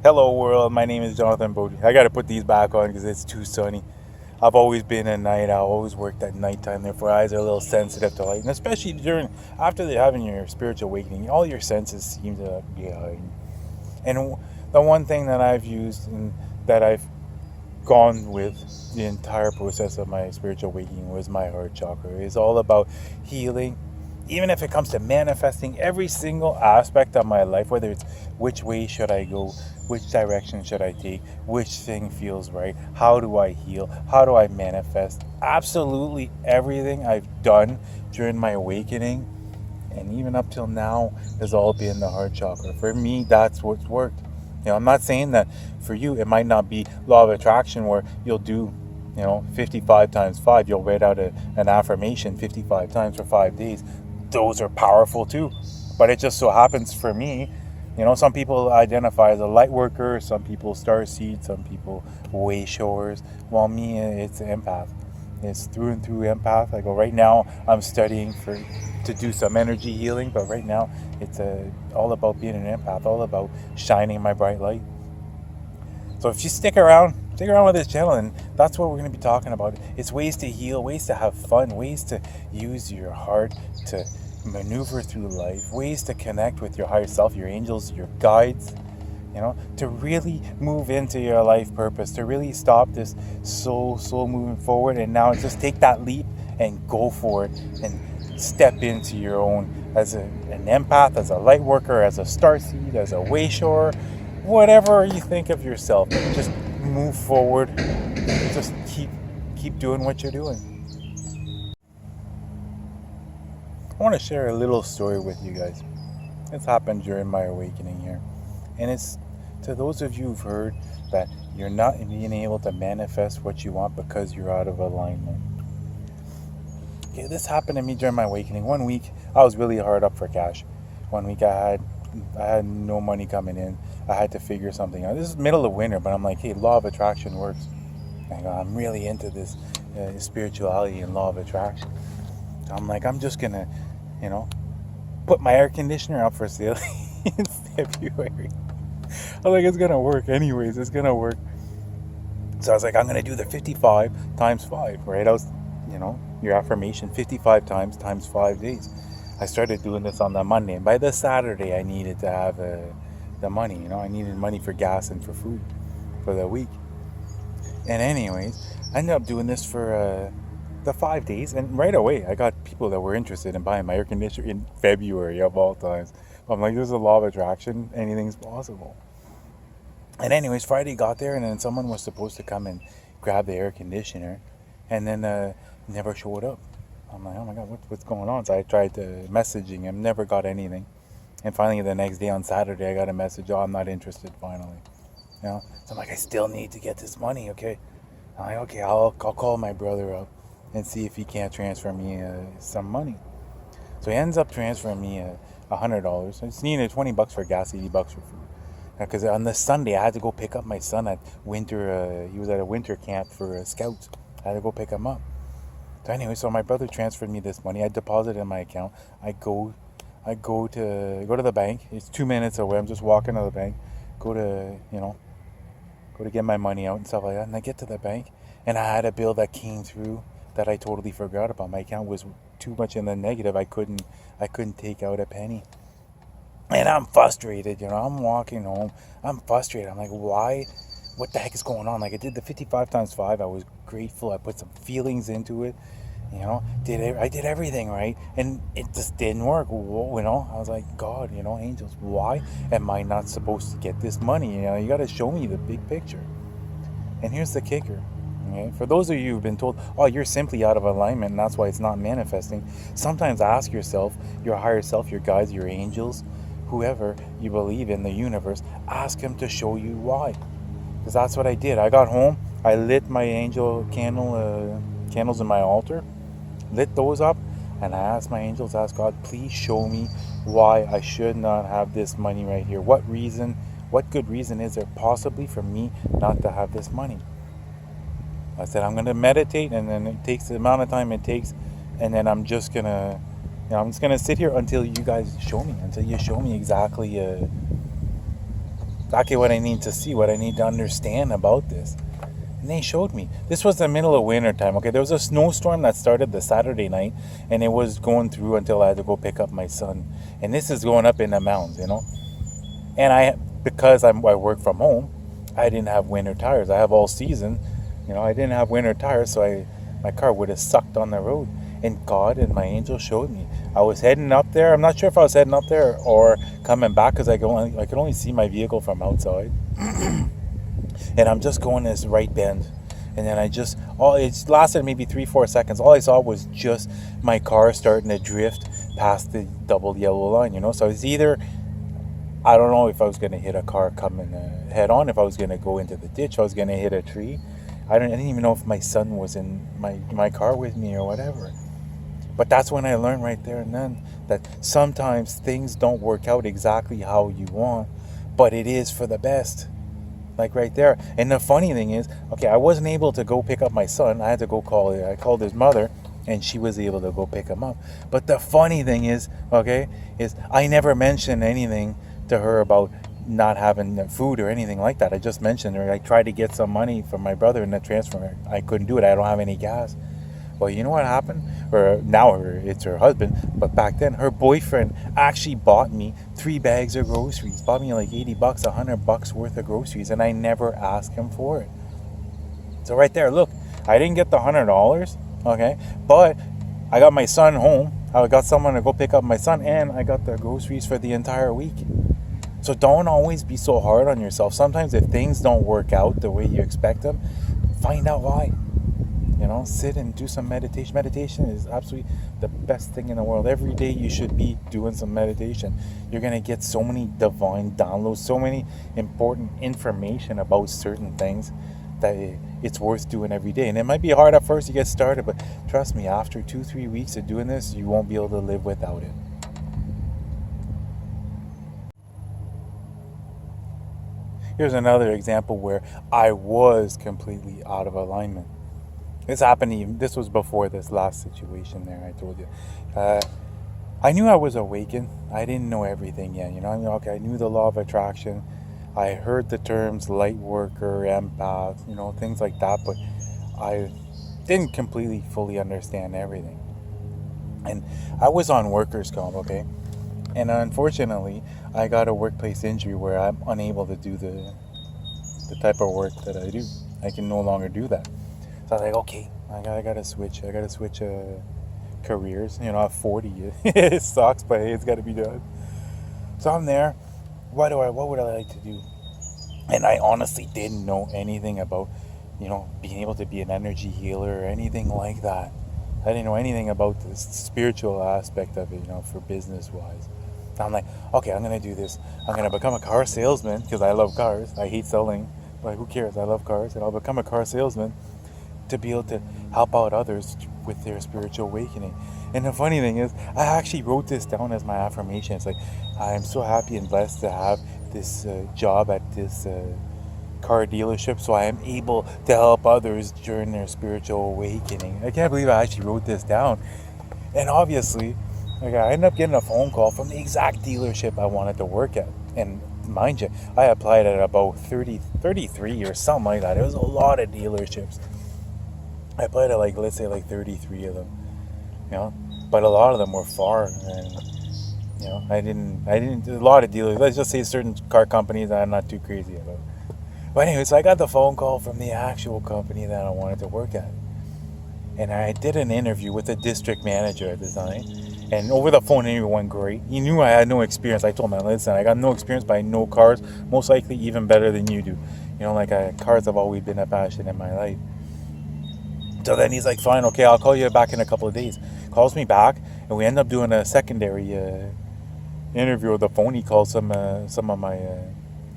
Hello world, my name is Jonathan Bodie. I gotta put these back on because it's too sunny. I've always been a night owl, always worked at nighttime, therefore eyes are a little sensitive to light. And especially after having your spiritual awakening, all your senses seem to be heightened. And the one thing that I've used and that I've gone with the entire process of my spiritual awakening was my heart chakra. It's all about healing, even if it comes to manifesting every single aspect of my life, whether it's which way should I go, which direction should I take, which thing feels right, how do I heal, how do I manifest. Absolutely everything I've done during my awakening and even up till now has all been the heart chakra. For me, that's what's worked. I'm not saying that for you it might not be law of attraction where you'll do 55 times 5, you'll write out an affirmation 55 times for 5 days. Those are powerful too, but it just so happens for me, some people identify as a light worker, some people starseed, some people way showers. Well, me, it's empath. It's through and through empath. I go right now, I'm studying to do some energy healing, but right now it's all about being an empath, all about shining my bright light. So if you stick around with this channel, and that's what we're going to be talking about. It's ways to heal, ways to have fun, ways to use your heart to maneuver through life, ways to connect with your higher self, your angels, your guides, to really move into your life purpose, to really stop this soul moving forward and now just take that leap and go for it and step into your own as an empath, as a light worker, as a starseed, as a way shower, whatever you think of yourself. Just move forward. Just keep doing what you're doing. I want to share a little story with you guys. It's happened during my awakening here. And it's to those of you who've heard that you're not being able to manifest what you want because you're out of alignment. Okay, this happened to me during my awakening. One week, I was really hard up for cash. One week I had no money coming in. I had to figure something out. This is middle of winter, but I'm like, hey, law of attraction works. I'm really into this spirituality and law of attraction. So I'm like, I'm just gonna, put my air conditioner up for sale in February. I'm like, it's gonna work anyways. It's gonna work. So I was like, I'm gonna do the 55 times 5, right? I was, your affirmation 55 times 5 days. I started doing this on the Monday, and by the Saturday, I needed to have the money. I needed money for gas and for food for the week. And anyways, I ended up doing this for the 5 days, and right away, I got people that were interested in buying my air conditioner in February of all times. I'm like, there's a law of attraction. Anything's possible. And anyways, Friday got there, and then someone was supposed to come and grab the air conditioner, and then never showed up. I'm like, oh my God, what's going on? So I tried messaging him, never got anything. And finally, the next day on Saturday, I got a message, oh, I'm not interested, finally. So I'm like, I still need to get this money, okay? I'm like, okay, I'll call my brother up and see if he can't transfer me some money. So he ends up transferring me $100. I just needed $20 for gas, $80 for food. Because on the Sunday, I had to go pick up my son at winter. He was at a winter camp for scouts. I had to go pick him up. So anyway, so my brother transferred me this money. I deposited it in my account. I go to the bank. It's 2 minutes away. I'm just walking to the bank. Go to get my money out and stuff like that. And I get to the bank, and I had a bill that came through that I totally forgot about. My account was too much in the negative. I couldn't take out a penny. And I'm frustrated, I'm walking home. I'm frustrated. I'm like, why? What the heck is going on? Like, I did the 55 times 5. I was grateful. I put some feelings into it. I did everything right, and it just didn't work. I was like, God, angels, why am I not supposed to get this money? You got to show me the big picture. And here's the kicker. Okay? For those of you who've been told, oh, you're simply out of alignment, and that's why it's not manifesting. Sometimes ask yourself, your higher self, your guides, your angels, whoever you believe in, the universe, ask him to show you why. Because that's what I did. I got home, I lit my angel candles in my altar, lit those up, and I asked my angels, asked God, please show me why I should not have this money right here. What good reason is there possibly for me not to have this money? I said, I'm going to meditate, and then it takes the amount of time it takes, and then I'm just going to sit here until you guys show me, until you show me exactly exactly what I need to see, what I need to understand about this. And they showed me. This was the middle of winter time. Okay, there was a snowstorm that started the Saturday night, and it was going through until I had to go pick up my son. And this is going up in the mountains, And because I work from home, I didn't have winter tires. I have all season. I didn't have winter tires, so my car would have sucked on the road. And God and my angel showed me. I was heading up there. I'm not sure if I was heading up there or coming back because I could only see my vehicle from outside. And I'm just going this right bend. And then it lasted maybe 3-4 seconds. All I saw was just my car starting to drift past the double yellow line, So it's either, I don't know if I was going to hit a car coming head on, if I was going to go into the ditch, if I was going to hit a tree. I didn't even know if my son was in my car with me or whatever. But that's when I learned right there and then that sometimes things don't work out exactly how you want, but it is for the best. Like right there. And the funny thing is, okay, I wasn't able to go pick up my son. I had to go I called his mother, and she was able to go pick him up. But the funny thing is, is I never mentioned anything to her about not having food or anything like that. I just mentioned her. I tried to get some money from my brother in the transfer. I couldn't do it. I don't have any gas. Well, you know what happened? Or now it's her husband, but back then her boyfriend actually bought me 3 bags of groceries. Bought me like $80, $100 worth of groceries, and I never asked him for it. So right there, look, I didn't get the $100, okay, but I got my son home. I got someone to go pick up my son, and I got the groceries for the entire week. So don't always be so hard on yourself. Sometimes if things don't work out the way you expect them, find out why. Sit and do some meditation. Meditation is absolutely the best thing in the world. Every day you should be doing some meditation. You're going to get so many divine downloads, so many important information about certain things that it's worth doing every day. And it might be hard at first to get started, but trust me, after 2-3 weeks of doing this, you won't be able to live without it. Here's another example where I was completely out of alignment. This was before this last situation there, I told you. I knew I was awakened. I didn't know everything yet, I knew the law of attraction. I heard the terms light worker, empath, things like that, but I didn't completely fully understand everything. And I was on workers' comp, okay? And unfortunately, I got a workplace injury where I'm unable to do the type of work that I do. I can no longer do that. So I was like, okay, I gotta switch. I gotta switch careers. At 40, it sucks, but hey, it's gotta be done. So I'm there. What would I like to do? And I honestly didn't know anything about, being able to be an energy healer or anything like that. I didn't know anything about the spiritual aspect of it, for business wise. So I'm like, okay, I'm gonna do this. I'm gonna become a car salesman because I love cars. I hate selling, but who cares? I love cars, and I'll become a car salesman to be able to help out others with their spiritual awakening. And the funny thing is, I actually wrote this down as my affirmation. It's like, I am so happy and blessed to have this job at this car dealership, so I am able to help others during their spiritual awakening. I can't believe I actually wrote this down. And obviously, I ended up getting a phone call from the exact dealership I wanted to work at. And mind you, I applied at about 33 or something like that. It was a lot of dealerships. I applied at let's say 33 of them, but a lot of them were far, and I didn't a lot of dealers. Let's just say certain car companies I'm not too crazy about. But anyway, so I got the phone call from the actual company that I wanted to work at, and I did an interview with the district manager at the time. And over the phone, interview went great. He knew I had no experience. I told him, listen, I got no experience, but I know cars, most likely even better than you do. Cars have always been a passion in my life. So then he's like, fine, okay, I'll call you back in a couple of days. Calls me back, and we end up doing a secondary interview with the phone. He calls some of my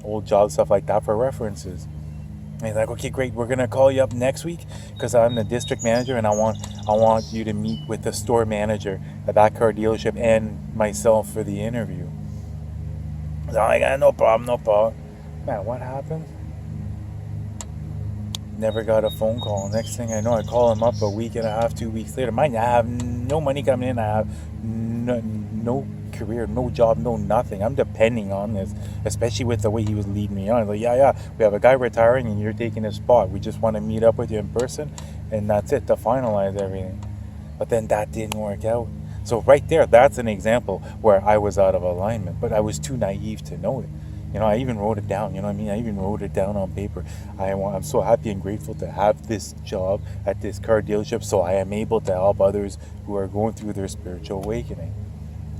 old job stuff like that for references. And he's like, okay, great, we're gonna call you up next week because I'm the district manager, and I want you to meet with the store manager at that car dealership and myself for the interview. So I'm like, no problem. Man, what happened? Never got a phone call. Next thing I know, I call him up a week and a half, 2 weeks later. Mind you, I have no money coming in. I have no career, no job, no nothing. I'm depending on this, especially with the way he was leading me on. Like, yeah, we have a guy retiring and you're taking his spot. We just want to meet up with you in person, and that's it, to finalize everything. But then that didn't work out. So right there, that's an example where I was out of alignment, but I was too naive to know it. I even wrote it down. You know what I mean? I even wrote it down on paper. I'm so happy and grateful to have this job at this car dealership, so I am able to help others who are going through their spiritual awakening.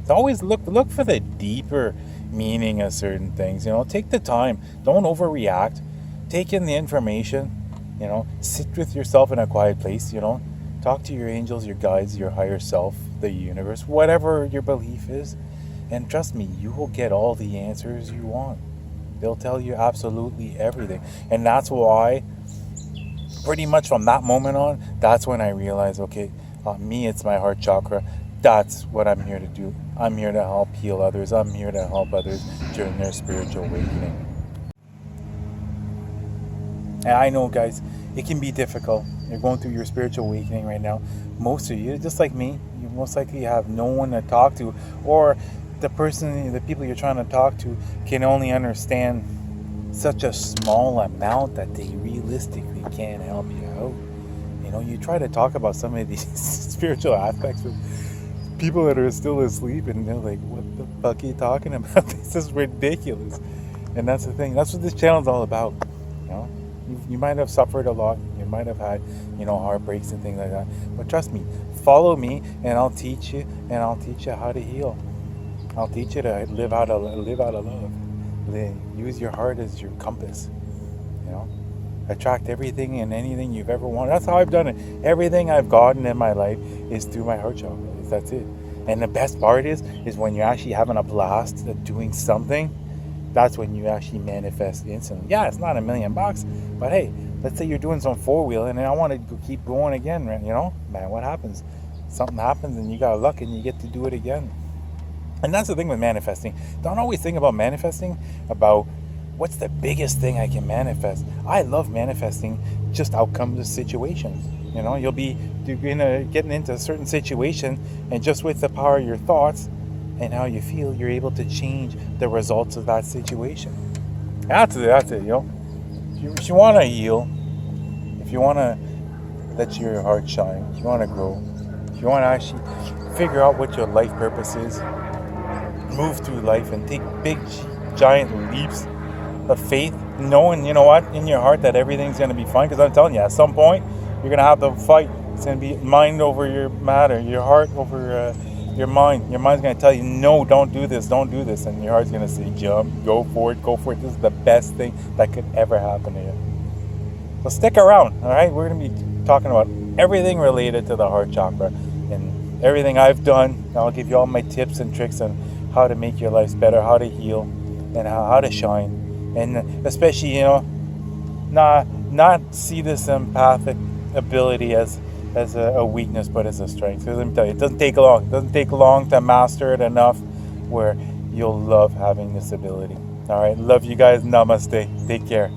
So always look for the deeper meaning of certain things. Take the time. Don't overreact. Take in the information. Sit with yourself in a quiet place. Talk to your angels, your guides, your higher self, the universe, whatever your belief is. And trust me, you will get all the answers you want. They'll tell you absolutely everything. And that's why, pretty much from that moment on, that's when I realized, okay, me, it's my heart chakra. That's what I'm here to do. I'm here to help heal others. I'm here to help others during their spiritual awakening. And I know, guys, it can be difficult. You're going through your spiritual awakening right now. Most of you, just like me, you most likely have no one to talk to, or the people you're trying to talk to can only understand such a small amount that they realistically can't help you out. You try to talk about some of these spiritual aspects with people that are still asleep, and they're like, what the fuck are you talking about? This is ridiculous. And that's the thing. That's what this channel's all about. You might have suffered a lot. You might have had, heartbreaks and things like that. But trust me, follow me, and I'll teach you how to heal. I'll teach you to live out of love. Use your heart as your compass. Attract everything and anything you've ever wanted. That's how I've done it. Everything I've gotten in my life is through my heart chakra. That's it. And the best part is when you're actually having a blast at doing something. That's when you actually manifest instantly. Yeah, it's not $1 million, but hey, let's say you're doing some four-wheeling and I want to keep going again, man, what happens? Something happens and you got luck and you get to do it again. And that's the thing with manifesting. Don't always think about manifesting about what's the biggest thing I can manifest. I love manifesting just outcomes of situations. You'll be getting into a certain situation, and just with the power of your thoughts and how you feel, you're able to change the results of that situation. That's it. If you want to heal, if you want to let your heart shine, if you want to grow, if you want to actually figure out what your life purpose is, move through life and take big, giant leaps of faith, knowing, in your heart that everything's going to be fine. Because I'm telling you, at some point, you're going to have to fight. It's going to be mind over your matter, your heart over your mind. Your mind's going to tell you, no, don't do this. And your heart's going to say, jump, go for it. This is the best thing that could ever happen to you. So stick around, all right? We're going to be talking about everything related to the heart chakra and everything I've done. I'll give you all my tips and tricks on how to make your life better, how to heal, and how to shine. And especially, not see this empathic ability as a weakness, but as a strength. So let me tell you, it doesn't take long. It doesn't take long to master it enough where you'll love having this ability. All right, love you guys. Namaste. Take care.